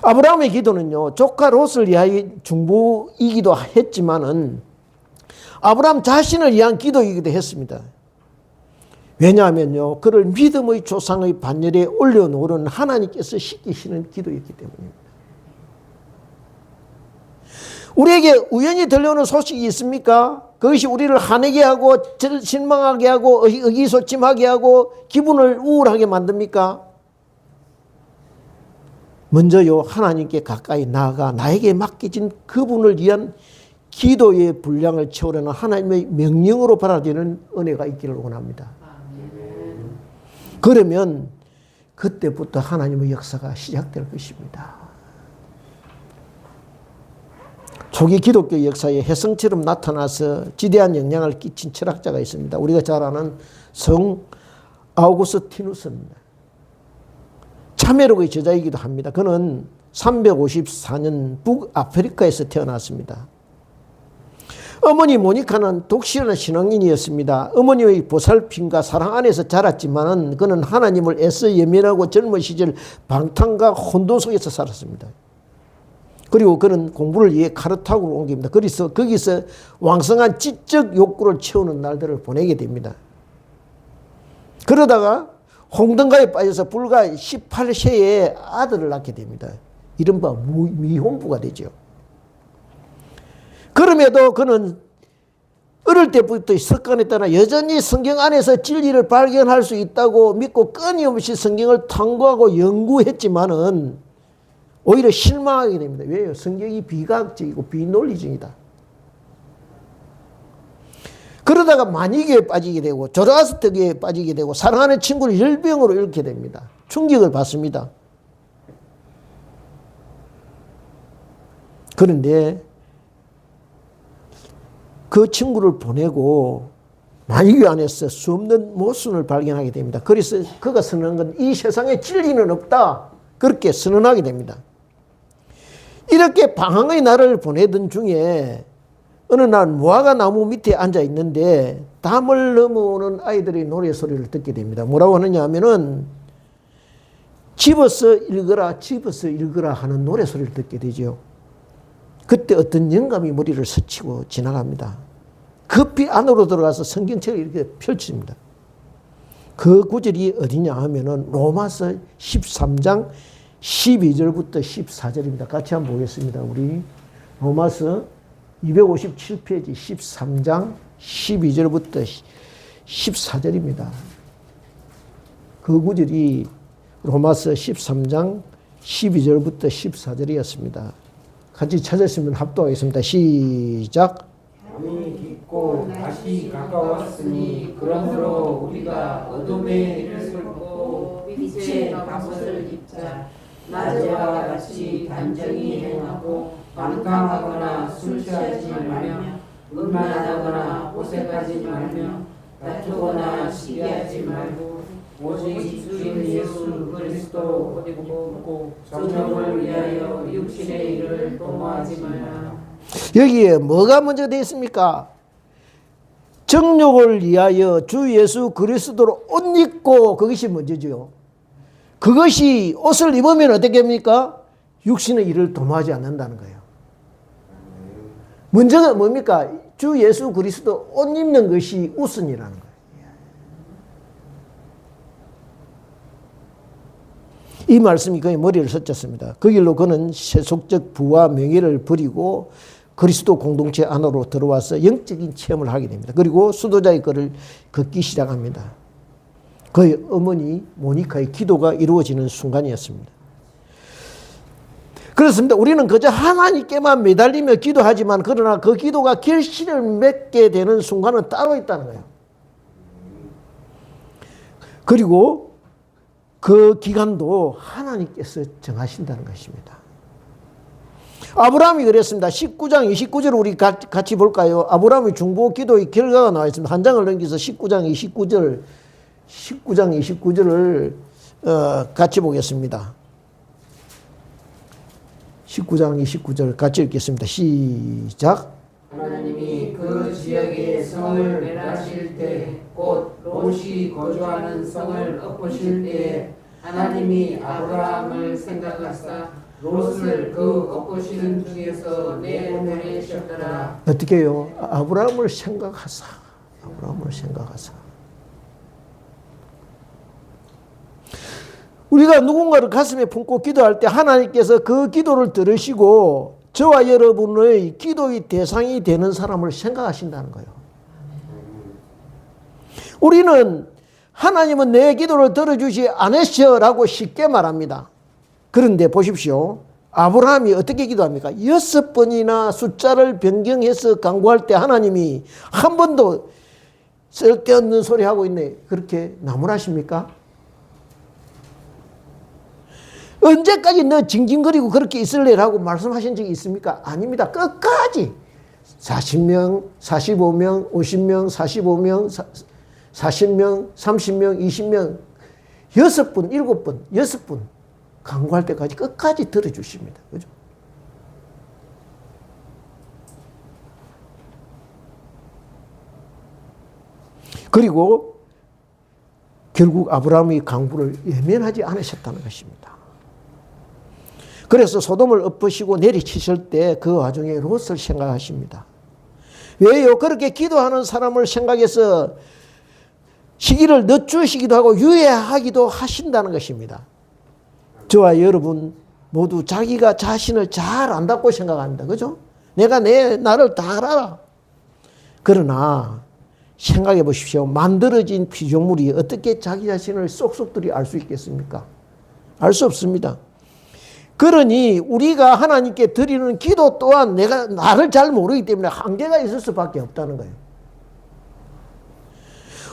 [SPEAKER 1] 아브라함의 기도는요, 조카 롯을 위하여 중보이기도 했지만은 아브라함 자신을 위한 기도이기도 했습니다. 왜냐하면요, 그를 믿음의 조상의 반열에 올려놓으는 하나님께서 시키시는 기도였기 때문입니다. 우리에게 우연히 들려오는 소식이 있습니까? 그것이 우리를 화내게 하고 실망하게 하고 의기소침하게 하고 기분을 우울하게 만듭니까? 먼저요, 하나님께 가까이 나아가 나에게 맡겨진 그분을 위한 기도의 분량을 채우려는 하나님의 명령으로 받아들이는 은혜가 있기를 원합니다. 그러면 그때부터 하나님의 역사가 시작될 것입니다. 초기 기독교 역사에 혜성처럼 나타나서 지대한 영향을 끼친 철학자가 있습니다. 우리가 잘 아는 성 아우구스티누스입니다. 참회록의 저자이기도 합니다. 그는 354년 북아프리카에서 태어났습니다. 어머니 모니카는 독실한 신앙인이었습니다. 어머니의 보살핌과 사랑 안에서 자랐지만 그는 하나님을 애써 예민하고 젊은 시절 방탕과 혼돈 속에서 살았습니다. 그리고 그는 공부를 위해 카르타고로 옮깁니다. 그래서 거기서 왕성한 지적 욕구를 채우는 날들을 보내게 됩니다. 그러다가 홍등가에 빠져서 불과 18세에 아들을 낳게 됩니다. 이른바 미혼부가 되죠. 그럼에도 그는 어릴 때부터 습관에 따라 여전히 성경 안에서 진리를 발견할 수 있다고 믿고 끊임없이 성경을 탐구하고 연구했지만은 오히려 실망하게 됩니다. 왜요? 성경이 비과학적이고 비논리적이다. 그러다가 만이교에 빠지게 되고 조라스터교에 빠지게 되고 사랑하는 친구를 열병으로 잃게 됩니다. 충격을 받습니다. 그런데 그 친구를 보내고 만이교 안에서 수없는 모순을 발견하게 됩니다. 그래서 그가 선언한 건 이 세상에 진리는 없다. 그렇게 선언하게 됩니다. 이렇게 방황의 날을 보내던 중에 어느 날 무화과 나무 밑에 앉아 있는데 담을 넘어오는 아이들의 노래소리를 듣게 됩니다. 뭐라고 하느냐 하면은 집어서 읽어라 하는 노래소리를 듣게 되죠. 그때 어떤 영감이 머리를 스치고 지나갑니다. 급히 안으로 들어가서 성경책을 이렇게 펼칩니다. 그 구절이 어디냐 하면은 로마서 13장 12절부터 14절입니다. 같이 한번 보겠습니다. 우리 로마서 257페이지 13장 12절부터 14절입니다. 그 구절이 로마서 13장 12절부터 14절이었습니다. 같이 찾았으면 합독하겠습니다. 시작.
[SPEAKER 2] 밤이 깊고 다시 가까웠으니 그러므로 우리가 어둠의 일을 설고 빛의 갑옷을 입자. 낮에와 같이 단정히 행하고 완강하거나 술 취하지 말며 음란하거나 호색하지 말며 다투거나 시기하지 말고 오직 주인 예수 그리스도 믿고 정욕을 위하여 육신의 일을 도모하지 말라.
[SPEAKER 1] 여기에 뭐가 먼저 되어 있습니까? 정욕을 위하여 주 예수 그리스도로 옷 입고, 그것이 먼저죠. 그것이 옷을 입으면 어떻게 합니까? 육신의 일을 도모하지 않는다는 거예요. 먼저가 뭡니까? 주 예수 그리스도 옷 입는 것이 우선이라는 거예요. 이 말씀이 그의 머리를 스쳤습니다. 그 길로 그는 세속적 부와 명예를 버리고 그리스도 공동체 안으로 들어와서 영적인 체험을 하게 됩니다. 그리고 수도자의 길을 걷기 시작합니다. 그의 어머니 모니카의 기도가 이루어지는 순간이었습니다. 그렇습니다. 우리는 그저 하나님께만 매달리며 기도하지만 그러나 그 기도가 결실을 맺게 되는 순간은 따로 있다는 거예요. 그리고 그 기간도 하나님께서 정하신다는 것입니다. 아브라함이 그랬습니다. 19장 29절을 우리 같이 볼까요? 아브라함의 중보 기도의 결과가 나와 있습니다. 한 장을 넘겨서 19장 29절을 같이 보겠습니다. 19장 29절 같이 읽겠습니다. 시작.
[SPEAKER 2] 하나님이 그 지역에 성을 멸하실 때 곧 롯이 거주하는 성을 엎으실 때에 하나님이 아브라함을 생각하사 롯을 그 엎으시는 중에서 내보내셨더라.
[SPEAKER 1] 어떻게 해요? 아브라함을 생각하사. 우리가 누군가를 가슴에 품고 기도할 때 하나님께서 그 기도를 들으시고 저와 여러분의 기도의 대상이 되는 사람을 생각하신다는 거예요. 우리는 하나님은 내 기도를 들어주지 않으셔라고 쉽게 말합니다. 그런데 보십시오. 아브라함이 어떻게 기도합니까? 6번이나 숫자를 변경해서 간구할 때 하나님이 한 번도 쓸데없는 소리 하고 있네. 그렇게 나무라십니까? 언제까지 너 징징거리고 그렇게 있을래라고 말씀하신 적이 있습니까? 아닙니다. 끝까지 40명, 45명, 50명, 45명, 40명, 30명, 20명 6번, 7번, 6번 간구할 때까지 끝까지 들어주십니다. 그죠? 그리고 결국 아브라함의 간구를 외면하지 않으셨다는 것입니다. 그래서 소돔을 엎으시고 내리치실 때 그 와중에 롯을 생각하십니다. 왜요? 그렇게 기도하는 사람을 생각해서 시기를 늦추시기도 하고 유예하기도 하신다는 것입니다. 저와 여러분 모두 자기가 자신을 잘 안다고 생각합니다. 그죠? 내가 나를 다 알아. 그러나 생각해 보십시오. 만들어진 피조물이 어떻게 자기 자신을 쏙쏙들이 알 수 있겠습니까? 알 수 없습니다. 그러니 우리가 하나님께 드리는 기도 또한 내가 나를 잘 모르기 때문에 한계가 있을 수밖에 없다는 거예요.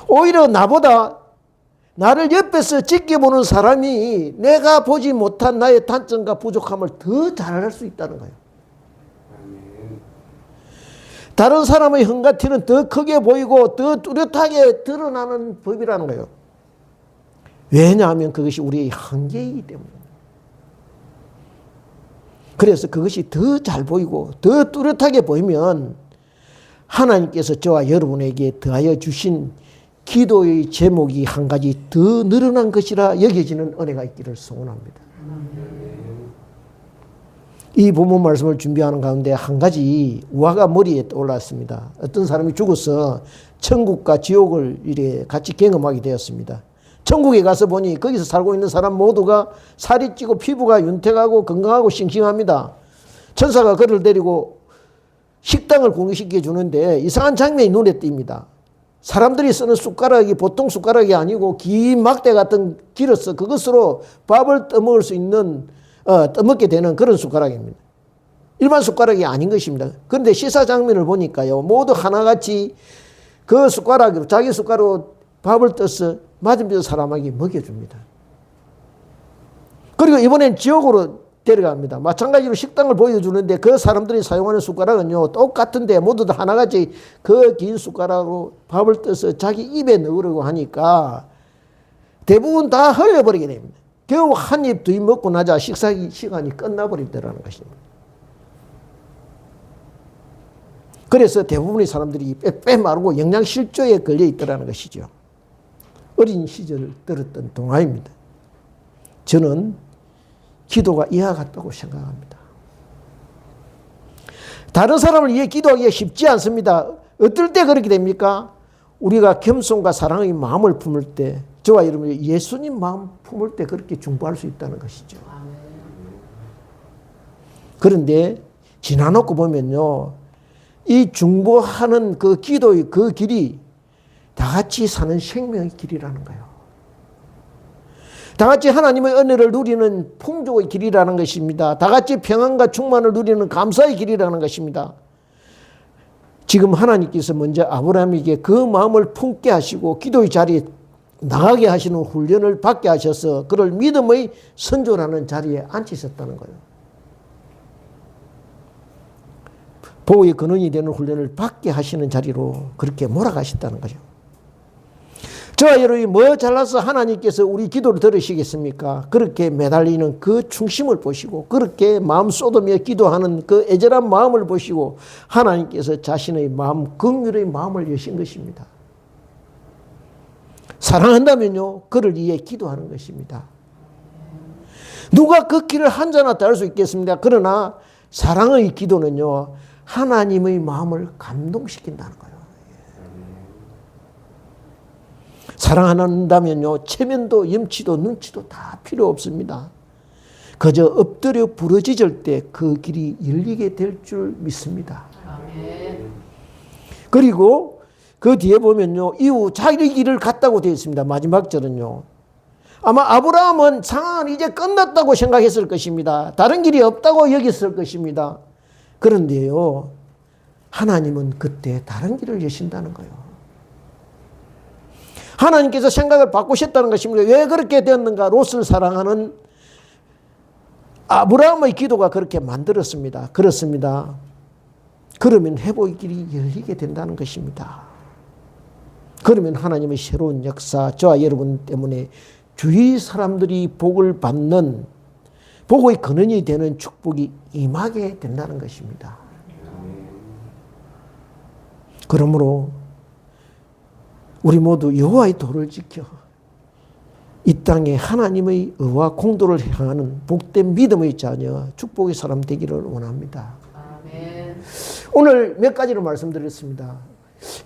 [SPEAKER 1] 오히려 나보다 나를 옆에서 지켜보는 사람이 내가 보지 못한 나의 단점과 부족함을 더 잘 알 수 있다는 거예요. 다른 사람의 흠가티는 더 크게 보이고 더 뚜렷하게 드러나는 법이라는 거예요. 왜냐하면 그것이 우리의 한계이기 때문입니다. 그래서 그것이 더 잘 보이고 더 뚜렷하게 보이면 하나님께서 저와 여러분에게 더하여 주신 기도의 제목이 한 가지 더 늘어난 것이라 여겨지는 은혜가 있기를 소원합니다. 이 본문 말씀을 준비하는 가운데 한 가지 우화가 머리에 떠올랐습니다. 어떤 사람이 죽어서 천국과 지옥을 이래 같이 경험하게 되었습니다. 천국에 가서 보니 거기서 살고 있는 사람 모두가 살이 찌고 피부가 윤택하고 건강하고 싱싱합니다. 천사가 그를 데리고 식당을 공유시켜 주는데 이상한 장면이 눈에 띕니다. 사람들이 쓰는 숟가락이 보통 숟가락이 아니고 긴 막대 같은 길어서 그것으로 밥을 떠먹을 수 있는 떠먹게 되는 그런 숟가락입니다. 일반 숟가락이 아닌 것입니다. 그런데 시사 장면을 보니까요, 모두 하나같이 그 숟가락으로 자기 숟가락으로 밥을 떠서 맞은편 사람에게 먹여줍니다. 그리고 이번엔 지옥으로 데려갑니다. 마찬가지로 식당을 보여주는데 그 사람들이 사용하는 숟가락은요 똑같은데 모두 다 하나같이 그 긴 숟가락으로 밥을 떠서 자기 입에 넣으려고 하니까 대부분 다 흘려버리게 됩니다. 겨우 한 입 두 입 먹고 나자 식사 시간이 끝나버리더라는 것입니다. 그래서 대부분의 사람들이 빼 마르고 영양실조에 걸려 있더라는 것이죠. 어린 시절 들었던 동화입니다. 저는 기도가 이와 같다고 생각합니다. 다른 사람을 위해 기도하기가 쉽지 않습니다. 어떨 때 그렇게 됩니까? 우리가 겸손과 사랑의 마음을 품을 때, 저와 여러분이 예수님 마음 품을 때 그렇게 중보할 수 있다는 것이죠. 그런데 지나놓고 보면요, 이 중보하는 그 기도의 그 길이 다 같이 사는 생명의 길이라는 거예요. 다 같이 하나님의 은혜를 누리는 풍족의 길이라는 것입니다. 다 같이 평안과 충만을 누리는 감사의 길이라는 것입니다. 지금 하나님께서 먼저 아브라함에게 그 마음을 품게 하시고 기도의 자리에 나가게 하시는 훈련을 받게 하셔서 그를 믿음의 선조라는 자리에 앉히셨다는 거예요. 보호의 근원이 되는 훈련을 받게 하시는 자리로 그렇게 몰아가셨다는 거죠. 저와 여러분이 뭐 잘나서 하나님께서 우리 기도를 들으시겠습니까? 그렇게 매달리는 그 중심을 보시고 그렇게 마음 쏟으며 기도하는 그 애절한 마음을 보시고 하나님께서 자신의 마음, 긍휼의 마음을 여신 것입니다. 사랑한다면요, 그를 위해 기도하는 것입니다. 누가 그 길을 한자나 할 수 있겠습니까? 그러나 사랑의 기도는요, 하나님의 마음을 감동시킨다는 거예요. 사랑한다면요, 체면도 염치도 눈치도 다 필요 없습니다. 그저 엎드려 부러지질 때 그 길이 열리게 될 줄 믿습니다. 아멘. 그리고 그 뒤에 보면요, 이후 자기 길을 갔다고 되어 있습니다. 마지막 절은요, 아마 아브라함은 상황은 이제 끝났다고 생각했을 것입니다. 다른 길이 없다고 여겼을 것입니다. 그런데요, 하나님은 그때 다른 길을 여신다는 거예요. 하나님께서 생각을 바꾸셨다는 것입니다. 왜 그렇게 되었는가? 롯을 사랑하는 아브라함의 기도가 그렇게 만들었습니다. 그렇습니다. 그러면 회복의 길이 열리게 된다는 것입니다. 그러면 하나님의 새로운 역사, 저와 여러분 때문에 주위 사람들이 복을 받는 복의 근원이 되는 축복이 임하게 된다는 것입니다. 그러므로 우리 모두 여호와의 도를 지켜 이 땅에 하나님의 의와 공도를 향하는 복된 믿음의 자녀, 축복의 사람 되기를 원합니다. 아멘. 오늘 몇 가지로 말씀드렸습니다.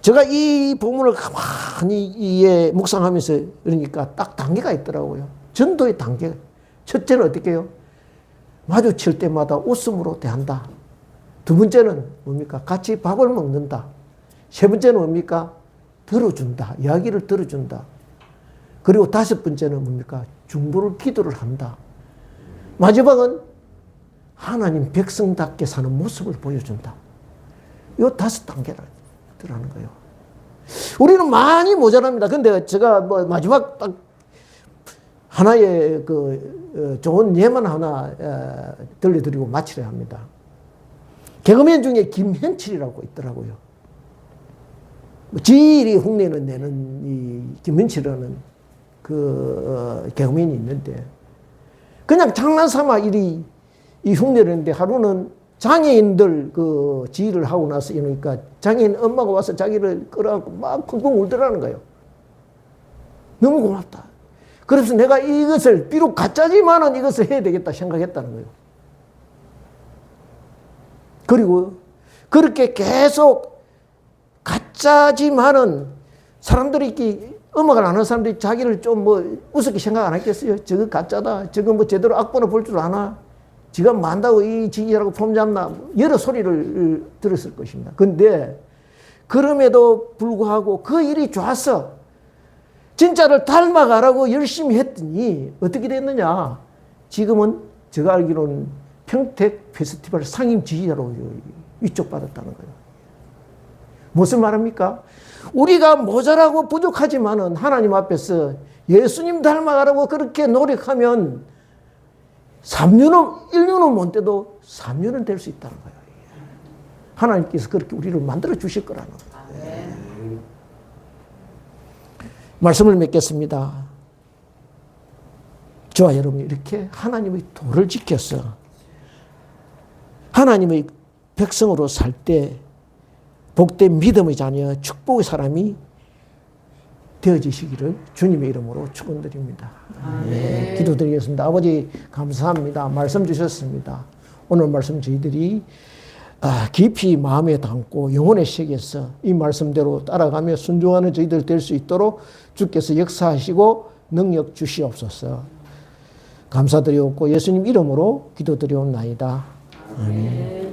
[SPEAKER 1] 제가 이 본문을 가만히 묵상하면서 그러니까 딱 단계가 있더라고요. 전도의 단계. 첫째는 어떻게 해요? 마주칠 때마다 웃음으로 대한다. 두 번째는 뭡니까? 같이 밥을 먹는다. 세 번째는 뭡니까? 들어준다. 이야기를 들어준다. 그리고 다섯 번째는 뭡니까? 중보를 기도를 한다. 마지막은 하나님 백성답게 사는 모습을 보여준다. 이 다섯 단계라는 거예요. 우리는 많이 모자랍니다. 근데 제가 뭐 마지막 딱 하나의 좋은 예만 하나 들려드리고 마치려 합니다. 개그맨 중에 김현칠이라고 있더라고요. 지리 흉내는 내는 이 김현칠이라는 개그맨이 있는데 그냥 장난삼아 이 흉내를 내는데 하루는 장애인들 지휘를 하고 나서 이러니까 장애인 엄마가 와서 자기를 끌어안고 막 쿵쿵 울더라는 거예요. 너무 고맙다. 그래서 내가 이것을 비록 가짜지만은 이것을 해야 되겠다 생각했다는 거예요. 그리고 그렇게 계속 가짜지만은 사람들이 이렇게 음악을 안 하는 사람들이 자기를 좀 우습게 생각 안 했겠어요? 저거 가짜다. 저거 제대로 악보나 볼 줄 아나? 지가 만다고 이 지기라고 폼 잡나? 여러 소리를 들었을 것입니다. 근데 그럼에도 불구하고 그 일이 좋았어. 진짜를 닮아가라고 열심히 했더니 어떻게 됐느냐? 지금은 제가 알기로는 평택 페스티벌 상임 지휘자로 위촉받았다는 거예요. 무슨 말입니까? 우리가 모자라고 부족하지만은 하나님 앞에서 예수님 닮아가라고 그렇게 노력하면 3년은, 1년은 못 돼도 3년은 될 수 있다는 거예요. 하나님께서 그렇게 우리를 만들어 주실 거라는 거예요. 말씀을 맺겠습니다. 저와 여러분이 이렇게 하나님의 도를 지켜서 하나님의 백성으로 살 때 복된 믿음의 자녀, 축복의 사람이 되어지시기를 주님의 이름으로 축원드립니다. 네, 기도드리겠습니다. 아버지 감사합니다. 말씀 주셨습니다. 오늘 말씀 저희들이 깊이 마음에 담고 영혼에 새겨서 이 말씀대로 따라가며 순종하는 저희들 될 수 있도록 주께서 역사하시고 능력 주시옵소서. 감사드리옵고 예수님 이름으로 기도드리옵나이다. 아멘.